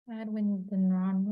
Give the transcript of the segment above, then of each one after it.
Add when the non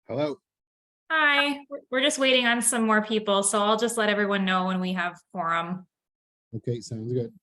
Hello. Hi, we're just waiting on some more people, so I'll just let everyone know when we have quorum. Okay, sounds good.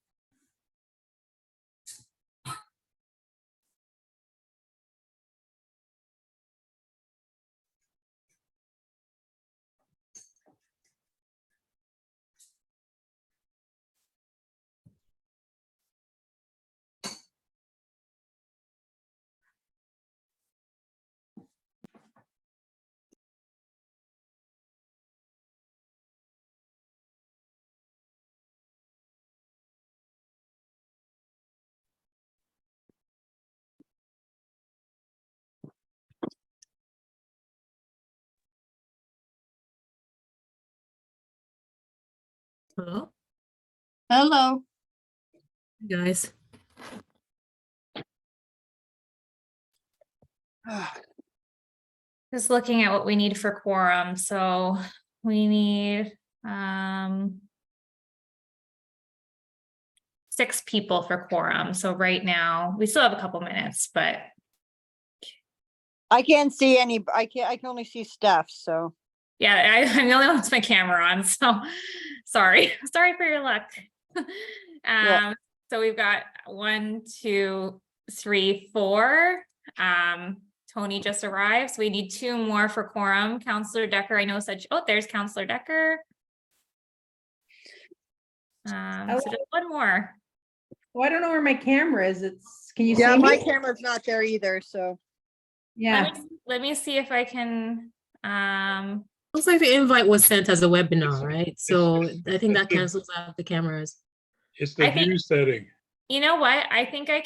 Hello, Hello. guys. Just looking at what we need for quorum, so we need 6 people for quorum. So right now, we still have a couple minutes, but I can't see any, I can only see Steph, so. yeah, I'm the only one with my camera on, so sorry. Sorry for your luck. Yeah. So we've got 1, 2, 3, 4. Tony just arrived, so we need 2 more for quorum. Counselor Decker, I know said, oh, there's Counselor Decker. So just 1 more. Well, I don't know where my camera is. Can you Yeah, see my me? camera's not there either, so. Yeah. Let me see if I can, Looks like the invite was sent as a webinar, right? So I think that cancels out the cameras. It's the I think- view setting. you know what? I think I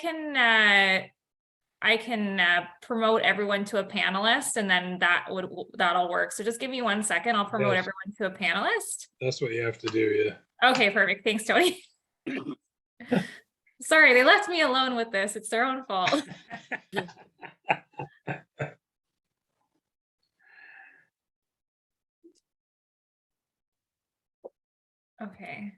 can promote everyone to a panelist, and then that'll work. So just give me 1 second. I'll promote Yes. everyone to a panelist. That's what you have to do, yeah. Okay, perfect. Thanks, Tony. Sorry, they left me alone with this. It's their own fault. Okay.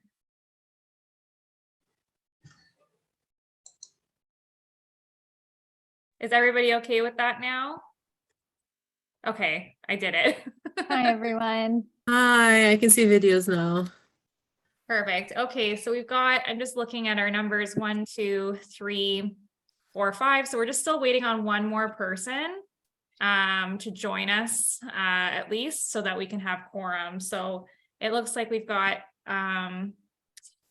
Is everybody okay with that now? Okay, I did it. Hi, everyone. Hi, I can see videos now. Perfect. Okay, so I'm just looking at our numbers 1, 2, 3, 4, 5. So we're just still waiting on 1 more person to join us at least so that we can have quorum. So it looks like we've got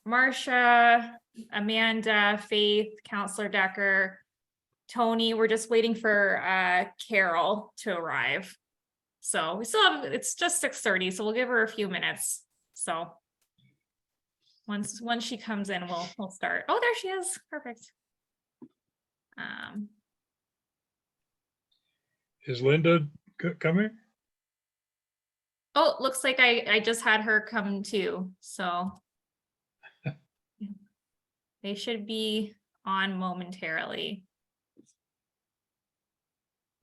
Marcia, Amanda, Faith, Counselor Decker, Tony. We're just waiting for Carol to arrive. So we still have, it's just 6:30, so we'll give her a few minutes. So once she comes in, we'll start. Oh, there she is. Perfect. Is Linda coming? Oh, looks like I just had her come too. So they should be on momentarily.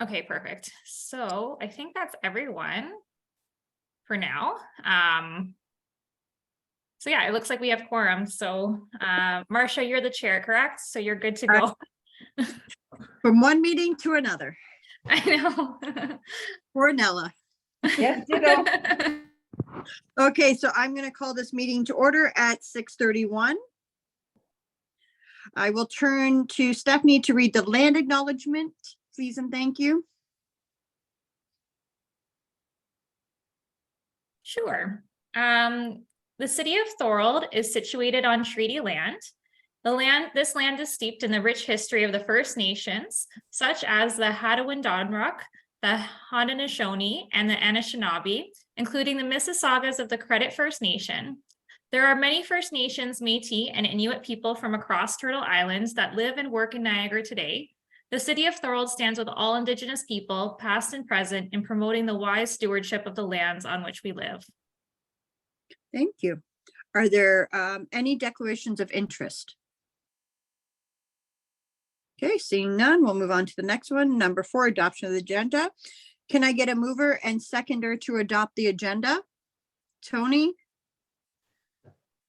Okay, perfect. So I think that's everyone for now. So yeah, it looks like we have quorum. So Marcia, you're the chair, correct? So you're good to go. From one meeting to another. I know. Poor Nella. Yes, ditto. Okay, so I'm gonna call this meeting to order at 6:31. I will turn to Stephanie to read the land acknowledgement, please and thank you. Sure. The city of Thorold is situated on treaty land. This land is steeped in the rich history of the First Nations, such as the Hattawin-Donnruk, the Haudenosaunee, and the Anishinaabe, including the Mississaugas of the Credit First Nation. There are many First Nations, Métis, and Inuit people from across Turtle Islands that live and work in Niagara today. The city of Thorold stands with all Indigenous people, past and present, in promoting the wise stewardship of the lands on which we live. Thank you. Are there any declarations of interest? Okay, seeing none, we'll move on to the next one. Number 4, adoption of the agenda. Can I get a mover and seconder to adopt the agenda? Tony?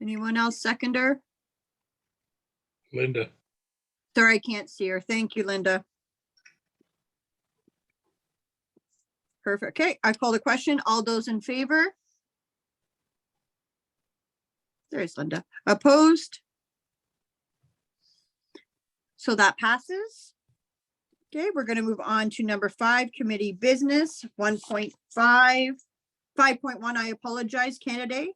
Anyone else seconder? Linda. Sorry, I can't see her. Thank you, Linda. Perfect. Okay, I call the question. All those in favor? There's Linda. Opposed? So that passes. Okay, we're going to move on to number 5, committee business, 1.5, 5.1, I apologize, candidate.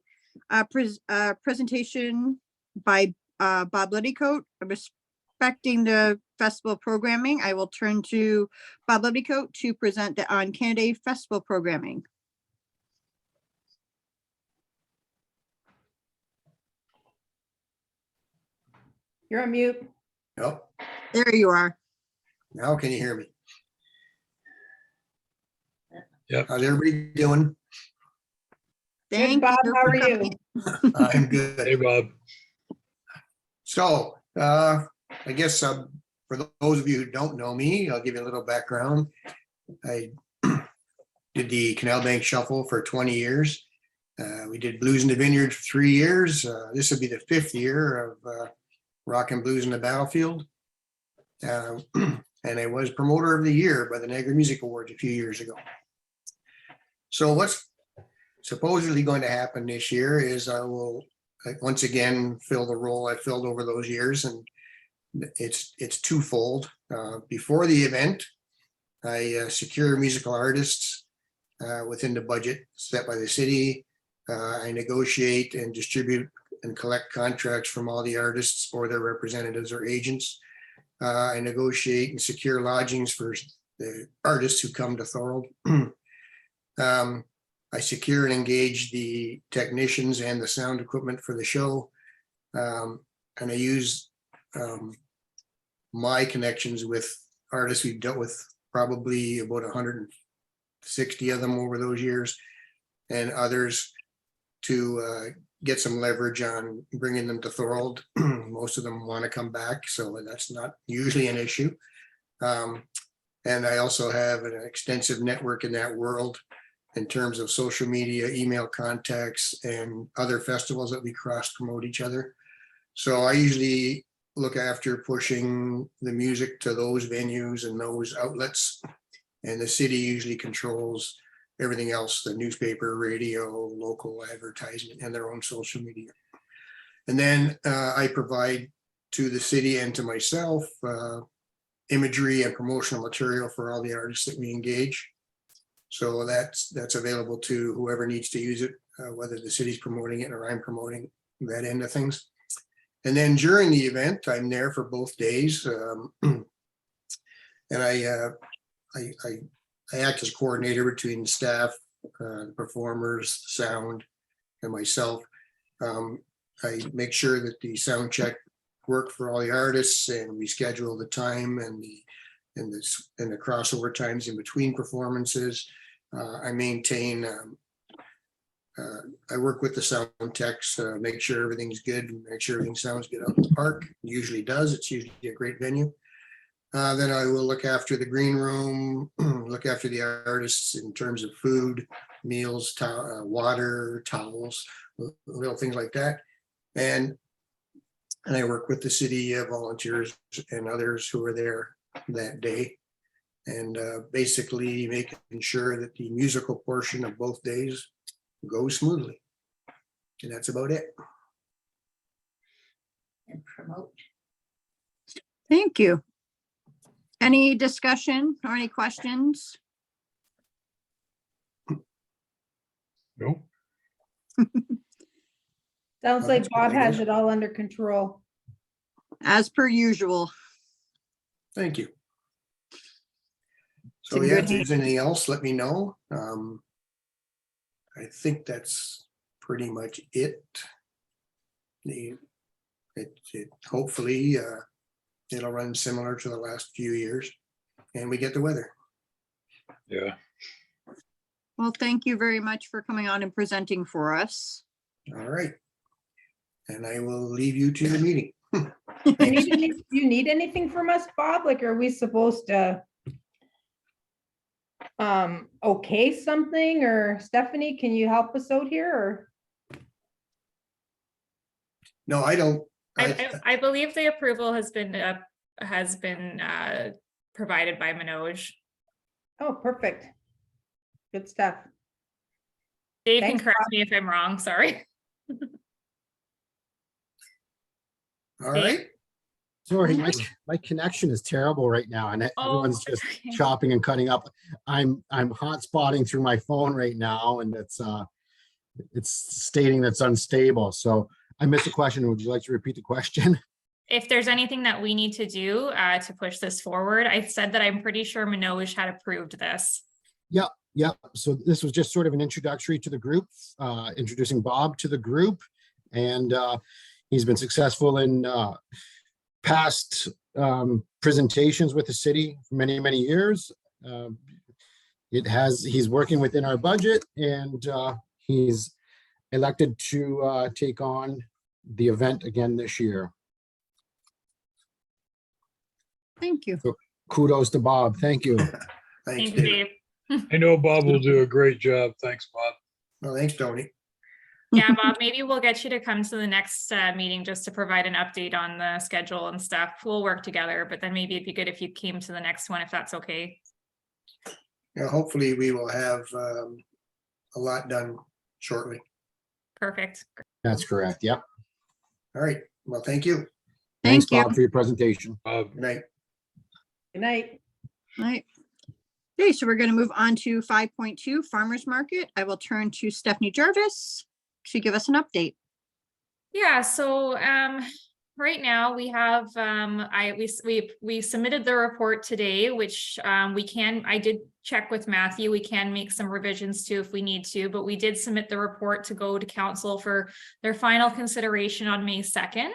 Presentation by Bob Letticoat, respecting the festival programming. I will turn to Bob Letticoat to present on candidate festival programming. You're on mute. Yep. There you are. Now can you hear me? Yep. How's everybody doing? Thank Bob, you how for are you? coming. I'm Hey, good. Bob. So, I guess for those of you who don't know me, I'll give you a little background. I did the Canal Bank Shuffle for 20 years. We did Blues in the Vineyard for 3 years. This would be the 5th year of Rock and Blues in the Battlefield. And I was Promoter of the Year by the Niagara Music Awards a few years ago. So what's supposedly going to happen this year is I will once again fill the role I filled over those years, and it's twofold. Before the event, I secure musical artists within the budget set by the city. I negotiate and distribute and collect contracts from all the artists or their representatives or agents. I negotiate and secure lodgings for the artists who come to Thorold. I secure and engage the technicians and the sound equipment for the show. And I use my connections with artists. We've dealt with probably about 160 of them over those years, and others to get some leverage on bringing them to Thorold. Most of them want to come back, so that's not usually an issue. And I also have an extensive network in that world in terms of social media, email contacts, and other festivals that we cross promote each other. So I usually look after pushing the music to those venues and those outlets. And the city usually controls everything else, the newspaper, radio, local advertisement, and their own social media. And then I provide to the city and to myself imagery and promotional material for all the artists that we engage. So that's available to whoever needs to use it, whether the city's promoting it or I'm promoting that end of things. And then during the event, I'm there for both days. And I act as coordinator between the staff, the performers, sound, and myself. I make sure that the sound check work for all the artists, and we schedule the time and the crossover times in between performances. I maintain. I work with the sound techs, make sure everything's good, make sure everything sounds good out in the park. It usually does. It's usually a great venue. Then I will look after the green room, look after the artists in terms of food, meals, water, towels, little things like that. And I work with the city volunteers and others who are there that day. And basically making sure that the musical portion of both days goes smoothly. And that's about it. And promote. Thank you. Any discussion or any questions? Nope. Sounds Oh, like that's good, Bob I has guess. it all under control. As per usual. Thank you. It's So in yeah, good if there's anything else, let me know. I think that's pretty much it. Hopefully it'll run similar to the last few years and we get the weather. Yeah. Well, thank you very much for coming on and presenting for us. All right. And I will leave you to the meeting. Do you need anything from us, Bob? Like, are we supposed to okay something, or Stephanie, can you help us out here, or? No, I don't. I believe the approval has been provided by Manoj. Oh, perfect. Good stuff. Dave can Thanks, correct me if I'm wrong, sorry. All right, Sorry, my connection is terrible right now and everyone's just okay. chopping and cutting up. I'm hotspotting through my phone right now and it's stating that's unstable. So I missed a question. Would you like to repeat the question? If there's anything that we need to do to push this forward, I said that I'm pretty sure Manoj had approved this. Yeah, so this was just sort of an introductory to the group, introducing Bob to the group. And he's been successful in past presentations with the city for many, many years. He's working within our budget and he's elected to take on the event again this year. Thank you. Kudos to Bob. Thank you. thanks, Thank you, Dave. Dave. I know Bob will do a great job. Thanks, Bob. Well, thanks, Tony. Yeah, Bob, maybe we'll get you to come to the next meeting just to provide an update on the schedule and stuff. We'll work together, but then maybe it'd be good if you came to the next one, if that's okay. Yeah, hopefully we will have a lot done shortly. Perfect. That's correct. Yep. All right, well, thank you. Thanks, Thank you. Bob, for your presentation. Bob, Good night. Good night. Right. Okay, so we're going to move on to 5.2 Farmers Market. I will turn to Stephanie Jarvis to give us an update. Yeah, so right now we have we submitted the report today, which I did check with Matthew. We can make some revisions to if we need to, but we did submit the report to go to council for their final consideration on May 2nd.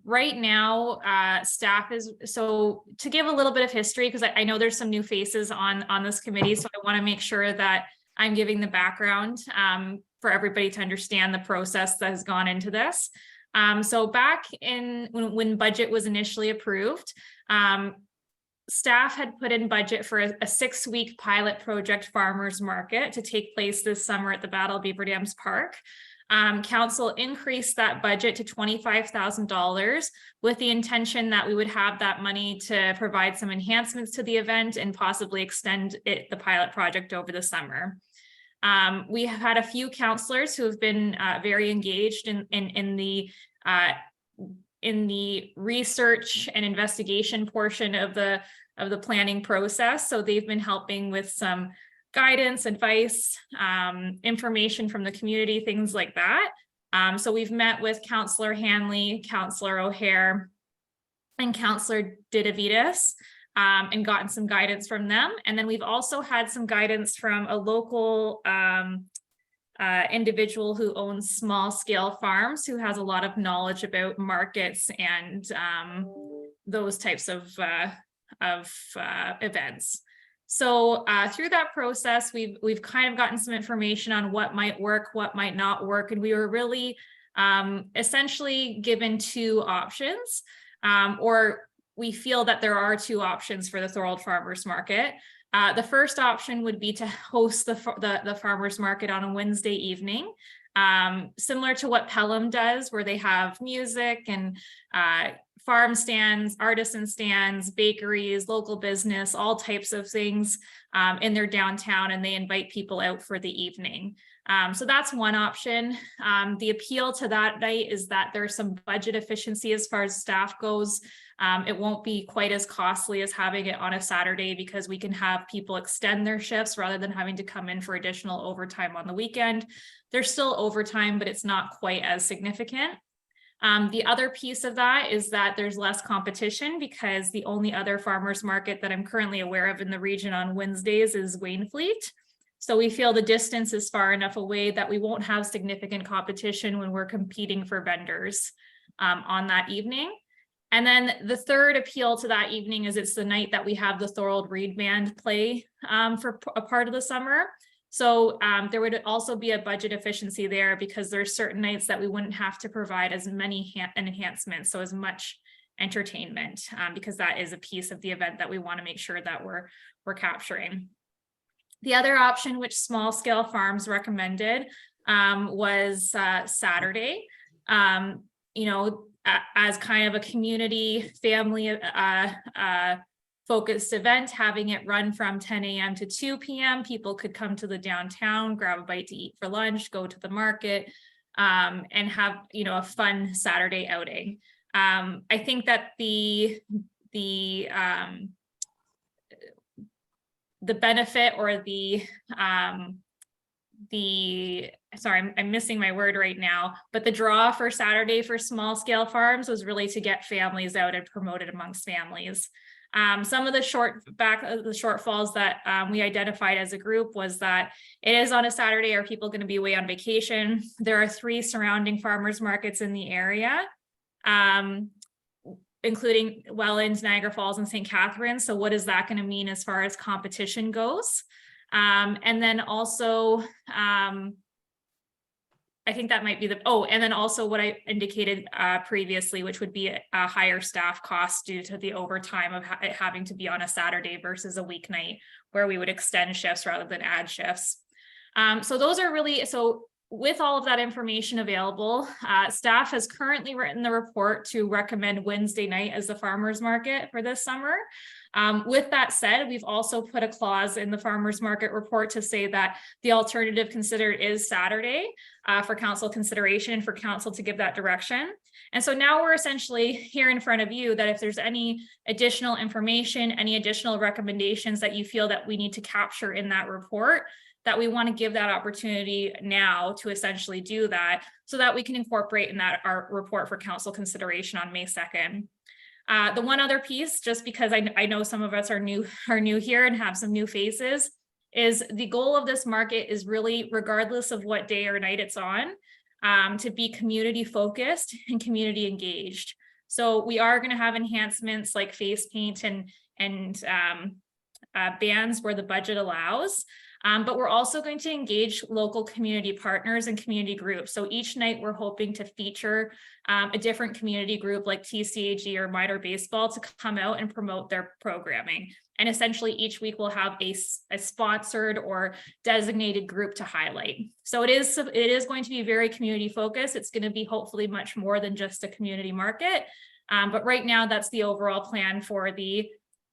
Right now, staff is, so to give a little bit of history, because I know there's some new faces on this committee, so I want to make sure that I'm giving the background for everybody to understand the process that has gone into this. So back in when budget was initially approved, staff had put in budget for a 6-week pilot project farmers market to take place this summer at the Battle Beaver Dams Park. Council increased that budget to $25,000 with the intention that we would have that money to provide some enhancements to the event and possibly extend the pilot project over the summer. We have had a few councillors who have been very engaged in the research and investigation portion of the planning process. So they've been helping with some guidance, advice, information from the community, things like that. So we've met with Councillor Hanley, Councillor O'Hare, and Councillor Didavides, and gotten some guidance from them. And then we've also had some guidance from a local individual who owns small scale farms, who has a lot of knowledge about markets and those types of events. So through that process, we've kind of gotten some information on what might work, what might not work. And we were really essentially given 2 options, or we feel that there are 2 options for the Thorold Farmers Market. The first option would be to host the farmers market on a Wednesday evening, similar to what Pelham does, where they have music and farm stands, artisan stands, bakeries, local business, all types of things in their downtown, and they invite people out for the evening. So that's one option. The appeal to that night is that there's some budget efficiency as far as staff goes. It won't be quite as costly as having it on a Saturday, because we can have people extend their shifts rather than having to come in for additional overtime on the weekend. There's still overtime, but it's not quite as significant. The other piece of that is that there's less competition, because the only other farmers market that I'm currently aware of in the region on Wednesdays is Wainfleet. So we feel the distance is far enough away that we won't have significant competition when we're competing for vendors on that evening. And then the third appeal to that evening is it's the night that we have the Thorold Reed Band play for a part of the summer. So there would also be a budget efficiency there, because there's certain nights that we wouldn't have to provide as many enhancements, so as much entertainment, because that is a piece of the event that we want to make sure that we're capturing. The other option, which Small Scale Farms recommended, was Saturday. You know, as kind of a community family focused event, having it run from 10 a.m. to 2 p.m. People could come to the downtown, grab a bite to eat for lunch, go to the market, and have, you know, a fun Saturday outing. I think that the benefit or sorry, I'm missing my word right now, but the draw for Saturday for small scale farms was really to get families out and promote it amongst families. Some of the shortfalls that we identified as a group was that it is on a Saturday. Are people going to be away on vacation? There are 3 surrounding farmers markets in the area, including Welland, Niagara Falls, and St. Catharines. So what is that going to mean as far as competition goes? And then also, I think that might be and then also what I indicated previously, which would be a higher staff cost due to the overtime of it having to be on a Saturday versus a weeknight, where we would extend shifts rather than add shifts. So those are really, so with all of that information available, staff has currently written the report to recommend Wednesday night as the farmers market for this summer. With that said, we've also put a clause in the farmers market report to say that the alternative considered is Saturday for council consideration, for council to give that direction. And so now we're essentially here in front of you that if there's any additional information, any additional recommendations that you feel that we need to capture in that report, that we want to give that opportunity now to essentially do that so that we can incorporate in that our report for council consideration on May 2nd. The one other piece, just because I know some of us are new here and have some new faces, is the goal of this market is really, regardless of what day or night it's on, to be community focused and community engaged. So we are going to have enhancements like face paint and bans where the budget allows. But we're also going to engage local community partners and community groups. So each night we're hoping to feature a different community group like TCAG or Minor Baseball to come out and promote their programming. And essentially each week we'll have a sponsored or designated group to highlight. So it is going to be very community focused. It's going to be hopefully much more than just a community market. But right now that's the overall plan for the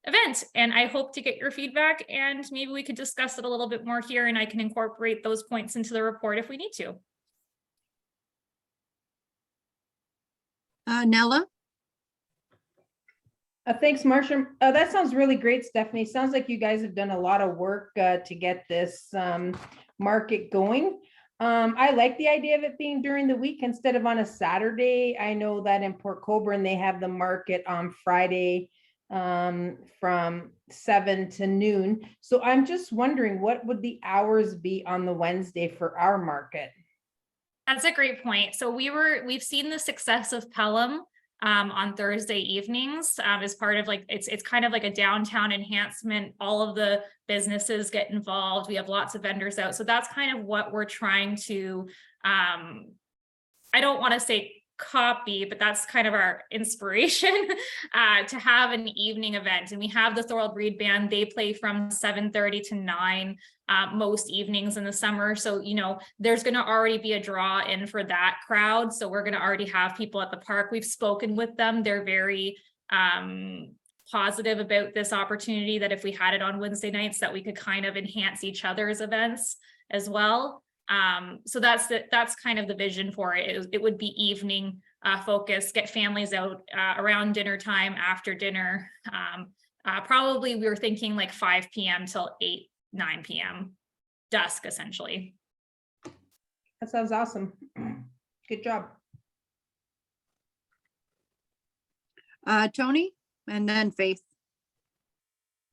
event. And I hope to get your feedback, and maybe we could discuss it a little bit more here, and I can incorporate those points into the report if we need to. Nella? Thanks, Marcia. That sounds really great, Stephanie. Sounds like you guys have done a lot of work to get this market going. I like the idea of it being during the week instead of on a Saturday. I know that in Port Colborne, they have the market on Friday from 7 to noon. So I'm just wondering, what would the hours be on the Wednesday for our market? That's a great point. So we've seen the success of Pelham on Thursday evenings as part of it's kind of like a downtown enhancement. All of the businesses get involved. We have lots of vendors out. So that's kind of what we're trying to, I don't want to say copy, but that's kind of our inspiration to have an evening event. And we have the Thorold Reed Band. They play from 7:30 to 9 most evenings in the summer. So, you know, there's going to already be a draw in for that crowd. So we're going to already have people at the park. We've spoken with them. They're very positive about this opportunity, that if we had it on Wednesday nights, that we could kind of enhance each other's events as well. So that's kind of the vision for it. It would be evening focus, get families out around dinner time, after dinner. Probably we were thinking like 5 p.m. till 9 p.m. dusk, essentially. That sounds awesome. Good job. Tony, and then Faith.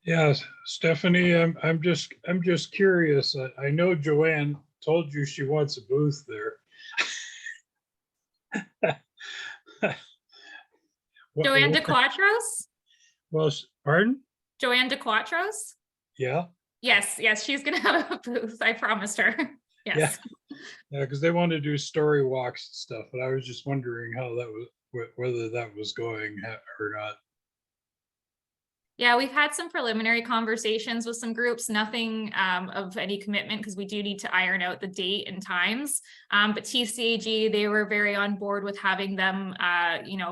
Yes, Stephanie, I'm just curious. I know Joanne told you she wants a booth there. Joanne De Quatros? Well, pardon? Joanne De Quatros? Yeah. Yes, she's gonna have a booth. I promised her. Yes. Yeah, because they want to do story walks and stuff, but I was just wondering how that was, whether that was going or not. Yeah, we've had some preliminary conversations with some groups, nothing of any commitment because we do need to iron out the date and times. But TCAG, they were very on board with having them,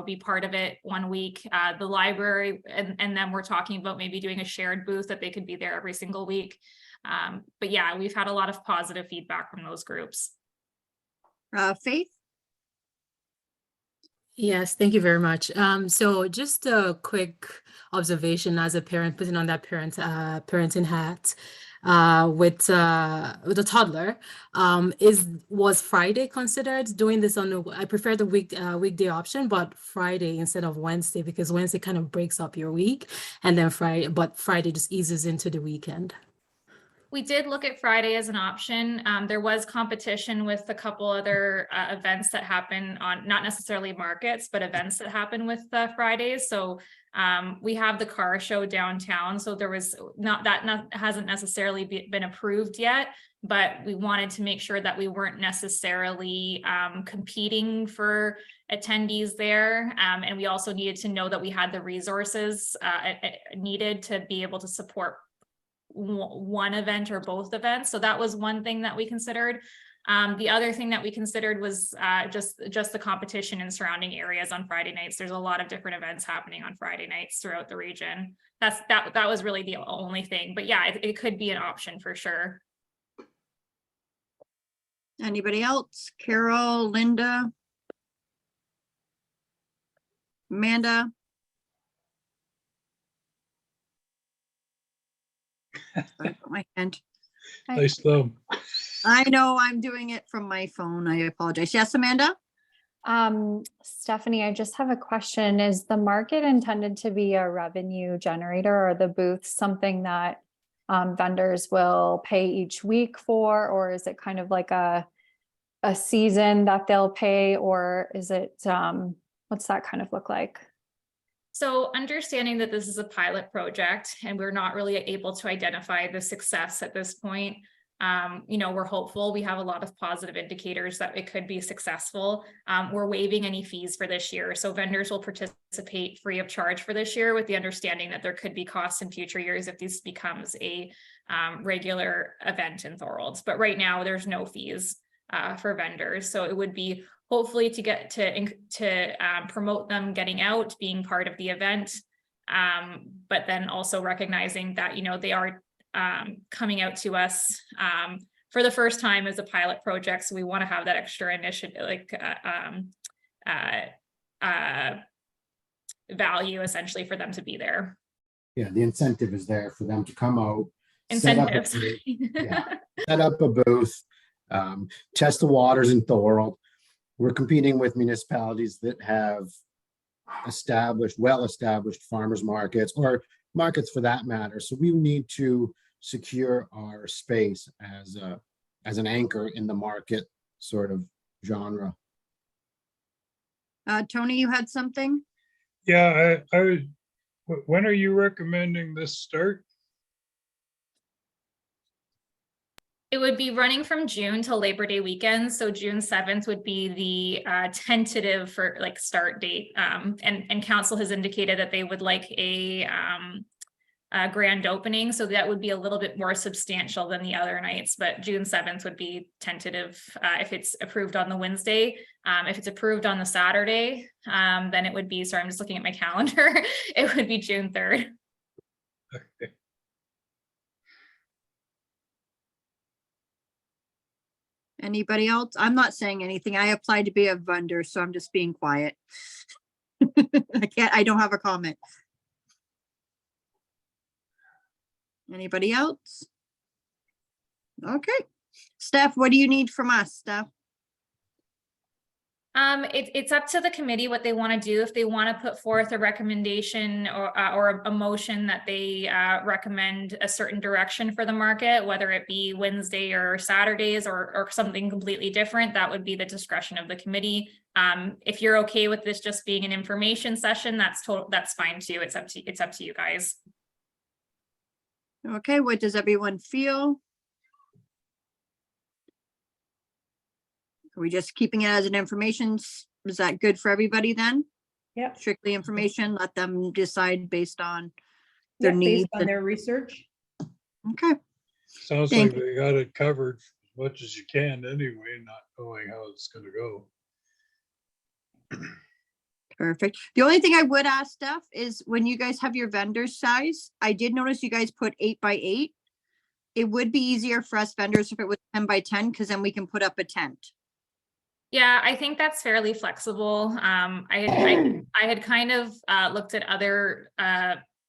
be part of it one week. The library, and then we're talking about maybe doing a shared booth that they could be there every single week. But yeah, we've had a lot of positive feedback from those groups. Faith? Yes, thank you very much. So just a quick observation as a parent, putting on that parenting hat, with a toddler. Was Friday considered doing this on I prefer the weekday option, but Friday instead of Wednesday, because Wednesday kind of breaks up your week, and then Friday just eases into the weekend. We did look at Friday as an option. There was competition with a couple other events that happen on, not necessarily markets, but events that happen with Fridays. So we have the car show downtown. So there was hasn't necessarily been approved yet, but we wanted to make sure that we weren't necessarily competing for attendees there. And we also needed to know that we had the resources needed to be able to support one event or both events. So that was one thing that we considered. The other thing that we considered was just the competition in surrounding areas on Friday nights. There's a lot of different events happening on Friday nights throughout the region. That was really the only thing, but yeah, it could be an option for sure. Anybody else? Carol, Linda? Amanda? I put my hand. Nice though. I know I'm doing it from my phone. I apologize. Yes, Amanda? Stephanie, I just have a question. Is the market intended to be a revenue generator, or the booth something that vendors will pay each week for, or is it kind of like a season that they'll pay, or is it, what's that kind of look like? So understanding that this is a pilot project and we're not really able to identify the success at this point, we're hopeful. We have a lot of positive indicators that it could be successful. We're waiving any fees for this year. So vendors will participate free of charge for this year, with the understanding that there could be costs in future years if this becomes a regular event in Thorold. But right now there's no fees for vendors. So it would be hopefully to get to promote them getting out, being part of the event, but then also recognizing that, they are coming out to us for the first time as a pilot project. So we want to have that extra initiative, value essentially for them to be there. Yeah, the incentive is there for them to come out. set up a Incentives. booth, yeah, set up a booth, test the waters in Thorold. We're competing with municipalities that have well-established farmers markets, or markets for that matter. So we need to secure our space as an anchor in the market sort of genre. Tony, you had something? Yeah, when are you recommending this start? It would be running from June till Labor Day weekend. So June 7th would be the tentative for start date. And council has indicated that they would like a grand opening. So that would be a little bit more substantial than the other nights, but June 7th would be tentative if it's approved on the Wednesday. If it's approved on the Saturday, then it would be, sorry, I'm just looking at my calendar. It would be June 3rd. Okay. Anybody else? I'm not saying anything. I applied to be a vendor, so I'm just being quiet. I don't have a comment. Anybody else? Okay. Steph, what do you need from us, Steph? It's up to the committee what they want to do. If they want to put forth a recommendation or a motion that they recommend a certain direction for the market, whether it be Wednesday or Saturdays or something completely different, that would be the discretion of the committee. If you're okay with this just being an information session, that's fine too. It's up to you guys. Okay, what does everyone feel? Are we just keeping it as an information? Is that good for everybody then? Yep. Strictly information, let them decide based on their Yep, needs. based on their research. Okay, Sounds Thank like they got it covered as much as you can anyway, not knowing how it's gonna go. perfect. The only thing I would ask Steph is when you guys have your vendor size, I did notice you guys put 8 by 8. It would be easier for us vendors if it was 10 by 10, because then we can put up a tent. Yeah, I think that's fairly flexible. I had kind of looked at other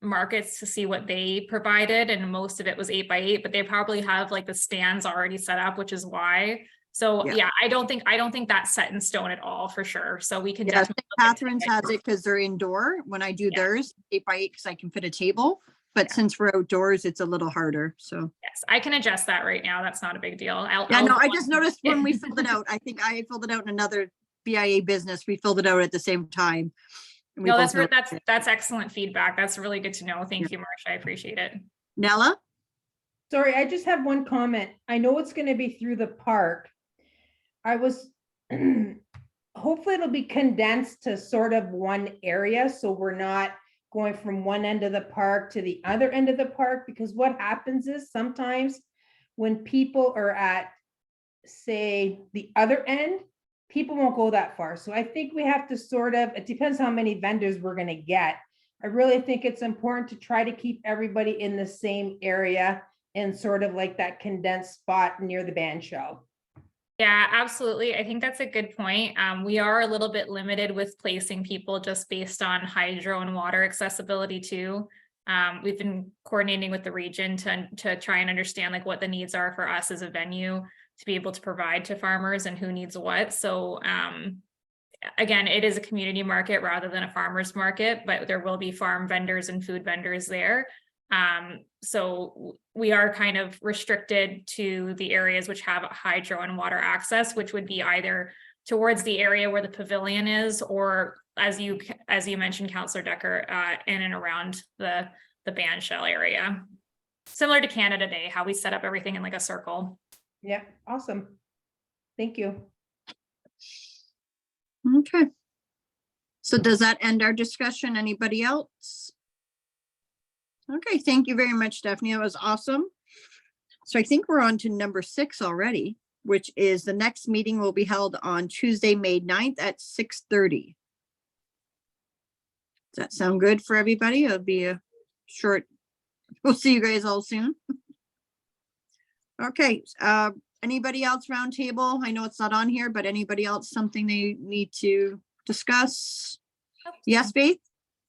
markets to see what they provided, and most of it was 8 by 8, but they probably have like the stands already set up, which is why. So Yeah. yeah, I don't think that's set in stone at all for sure. So we can Yeah, definitely. look into Catherine's it. has it because they're indoor. When I do Yeah. theirs, 8 by 8, because I can fit a table. But Yeah. since we're outdoors, it's a little harder. So, Yes, I can adjust that right now. That's not a big deal. yeah, no, I just noticed when we filled it out, I think I filled it out in another BIA business. We filled it out at the same time. and we No, both noticed it. that's excellent feedback. That's really good to know. Thank you, Marcia. I appreciate it. Nella? Sorry, I just have one comment. I know it's gonna be through the park. I was, hopefully it'll be condensed to sort of one area, so we're not going from one end of the park to the other end of the park, because what happens is sometimes when people are at, say, the other end, people won't go that far. So I think we have to sort of, it depends how many vendors we're gonna get. I really think it's important to try to keep everybody in the same area and sort of like that condensed spot near the band shell. Yeah, absolutely. I think that's a good point. We are a little bit limited with placing people just based on hydro and water accessibility too. We've been coordinating with the region to try and understand like what the needs are for us as a venue to be able to provide to farmers and who needs what. So again, it is a community market rather than a farmer's market, but there will be farm vendors and food vendors there. So we are kind of restricted to the areas which have hydro and water access, which would be either towards the area where the pavilion is, or as you mentioned, Councillor Decker, in and around the band shell area. Similar to Canada Day, how we set up everything in like a circle. Yeah, awesome. Thank you. Okay. So does that end our discussion? Anybody else? Okay, thank you very much, Stephanie. That was awesome. So I think we're on to number 6 already, which is the next meeting will be held on Tuesday, May 9th at 6:30. Does that sound good for everybody? It'll be a short, we'll see you guys all soon. Okay, anybody else roundtable? I know it's not on here, but anybody else, something they need to discuss? Yes, Faith?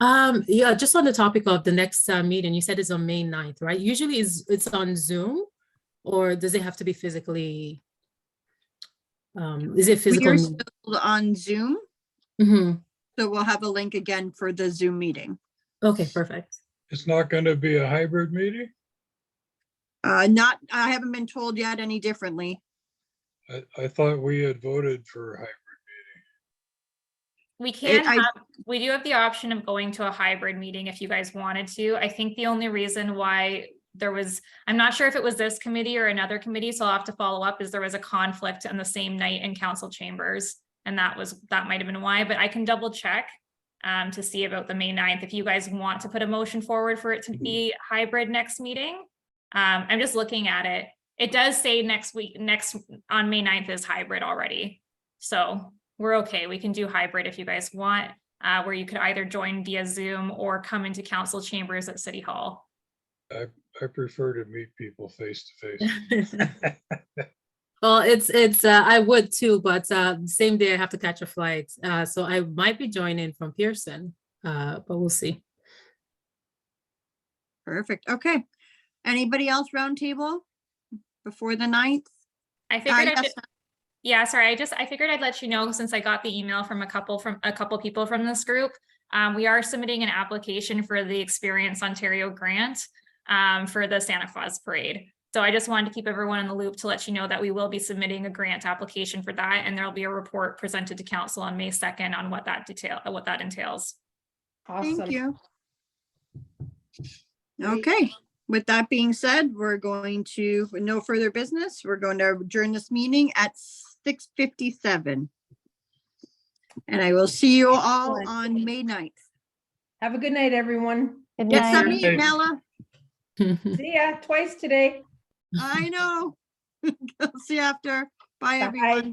Yeah, just on the topic of the next meeting, you said it's on May 9th, right? Usually it's on Zoom, or does it have to be physically? Is it We physical? are still on Zoom, Mhm. so we'll have a link again for the Zoom meeting. Okay, perfect. It's not gonna be a hybrid meeting? Not, I haven't been told yet any differently. I thought we had voted for a hybrid We can I- have, we do have the option of going to a hybrid meeting if you guys wanted to. I think the only reason why there was, I'm not sure if it was this committee or another committee, so I'll have to follow up, is there was a conflict on the same night in council chambers. And that might have been why, but I can double check to see about the May 9th. If you guys want to put a motion forward for it to be hybrid next meeting. I'm just looking at it. It does say next on May 9th is hybrid already. So we're okay. We can do hybrid if you guys want, where you could either join via Zoom or come into council chambers at City Hall. meeting. I prefer to meet people face to face. Well, it's I would too, but same day I have to catch a flight. So I might be joining from Pearson, but we'll see. Perfect. Okay. Anybody else roundtable before the 9th? I figured I'd Yes, Yeah, sorry. I figured I'd let you know since I got the email from a couple people from this group. We are submitting an application for the Experience Ontario grant for the Santa Claus parade. So I just wanted to keep everyone in the loop to let you know that we will be submitting a grant application for that, and there'll be a report presented to council on May 2nd on what that entails. Awesome. thank you. Great. Okay, with that being said, we're going to, with no further business, we're going to adjourn this meeting at 6:57. And I will see you all Excellent. on May 9th. Have a good night, everyone. Good Yes, Get some night. meat, Nella. See ya twice today. I know. See you after. Bye, everyone. Bye.